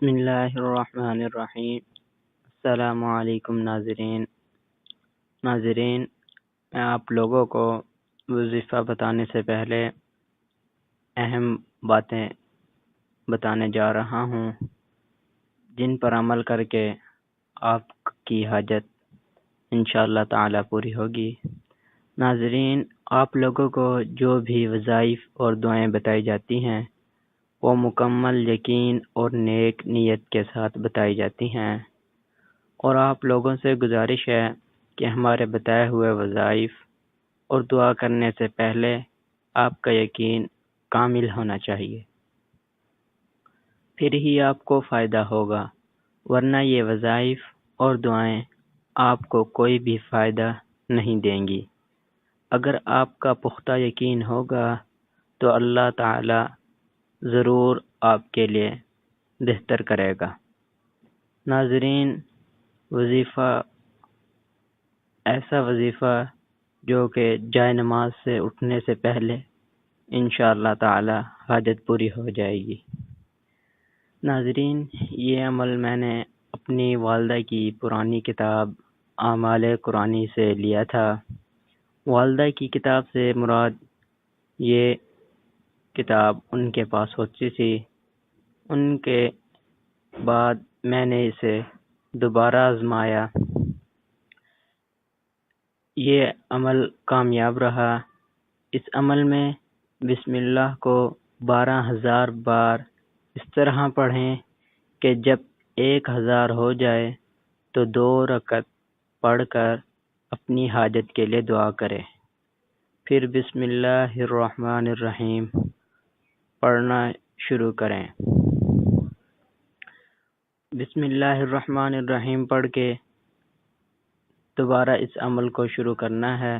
بسم اللہ الرحمن الرحیم۔ السلام علیکم ناظرین، میں آپ لوگوں کو وظیفہ بتانے سے پہلے اہم باتیں بتانے جا رہا ہوں جن پر عمل کر کے آپ کی حاجت انشاءاللہ تعالی پوری ہوگی۔ ناظرین، آپ لوگوں کو جو بھی وظائف اور دعائیں بتائی جاتی ہیں وہ مکمل یقین اور نیک نیت کے ساتھ بتائی جاتی ہیں، اور آپ لوگوں سے گزارش ہے کہ ہمارے بتائے ہوئے وظائف اور دعا کرنے سے پہلے آپ کا یقین کامل ہونا چاہیے، پھر ہی آپ کو فائدہ ہوگا، ورنہ یہ وظائف اور دعائیں آپ کو کوئی بھی فائدہ نہیں دیں گی۔ اگر آپ کا پختہ یقین ہوگا تو اللہ تعالی ضرور آپ کے لیے بہتر کرے گا۔ ناظرین، وظیفہ ایسا وظیفہ جو کہ جائے نماز سے اٹھنے سے پہلے انشاءاللہ تعالی حاجت پوری ہو جائے گی۔ ناظرین، یہ عمل میں نے اپنی والدہ کی پرانی کتاب اعمال قرآنی سے لیا تھا۔ والدہ کی کتاب سے مراد یہ کتاب ان کے پاس ہوتی تھی، ان کے بعد میں نے اسے دوبارہ آزمایا، یہ عمل کامیاب رہا۔ اس عمل میں بسم اللہ کو 12,000 بار اس طرح پڑھیں کہ جب 1,000 ہو جائے تو 2 رکعت پڑھ کر اپنی حاجت کے لیے دعا کریں، پھر بسم اللہ الرحمن الرحیم پڑھنا شروع کریں۔ بسم اللہ الرحمن الرحیم پڑھ کے دوبارہ اس عمل کو شروع کرنا ہے،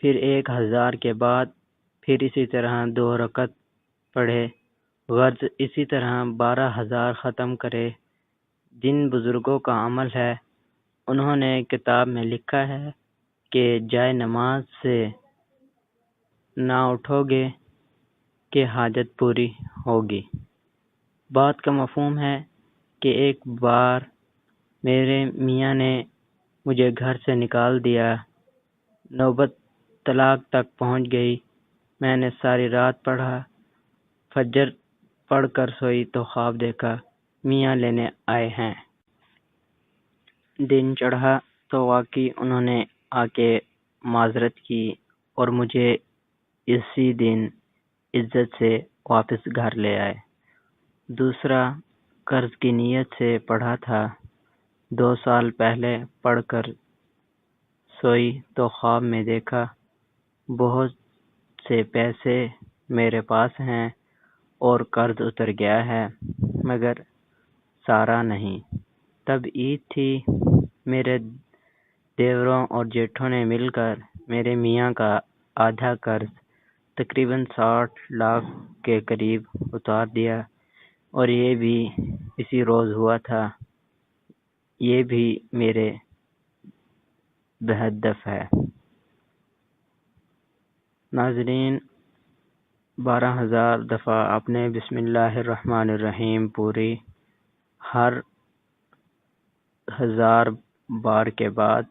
پھر 1,000 کے بعد پھر اسی طرح 2 رکعت پڑھے، غرض اسی طرح 12,000 ختم کرے۔ جن بزرگوں کا عمل ہے انہوں نے کتاب میں لکھا ہے کہ جائے نماز سے نہ اٹھو گے کہ حاجت پوری ہوگی۔ بات کا مفہوم ہے کہ ایک بار میرے میاں نے مجھے گھر سے نکال دیا، نوبت طلاق تک پہنچ گئی، میں نے ساری رات پڑھا، فجر پڑھ کر سوئی تو خواب دیکھا میاں لینے آئے ہیں۔ دن چڑھا تو واقعی انہوں نے آ کے معذرت کی اور مجھے اسی دن عزت سے واپس گھر لے آئے۔ دوسرا قرض کی نیت سے پڑھا تھا، 2 سال پہلے پڑھ کر سوئی تو خواب میں دیکھا بہت سے پیسے میرے پاس ہیں اور قرض اتر گیا ہے مگر سارا نہیں۔ تب عید تھی، میرے دیوروں اور جیٹھوں نے مل کر میرے میاں کا آدھا قرض تقریباً 60 لاکھ کے قریب اتار دیا، اور یہ بھی اسی روز ہوا تھا۔ یہ بھی میرے بہدف ہے۔ ناظرین، 12,000 دفعہ آپ نے بسم اللہ الرحمن الرحیم پوری ہر 1000 بار کے بعد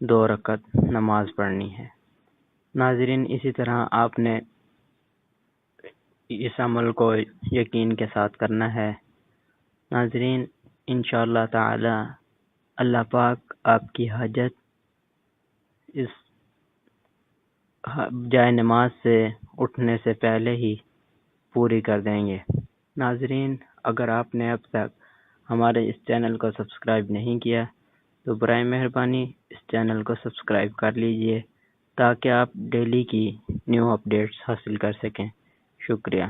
2 رکعت نماز پڑھنی ہے۔ ناظرین، اسی طرح آپ نے اس عمل کو یقین کے ساتھ کرنا ہے۔ ناظرین، انشاءاللہ تعالی اللہ پاک آپ کی حاجت اس جائے نماز سے اٹھنے سے پہلے ہی پوری کر دیں گے۔ ناظرین، اگر آپ نے اب تک ہمارے اس چینل کو سبسکرائب نہیں کیا تو برائے مہربانی اس چینل کو سبسکرائب کر لیجئے تاکہ آپ ڈیلی کی نیو اپڈیٹس حاصل کر سکیں۔ شکریہ۔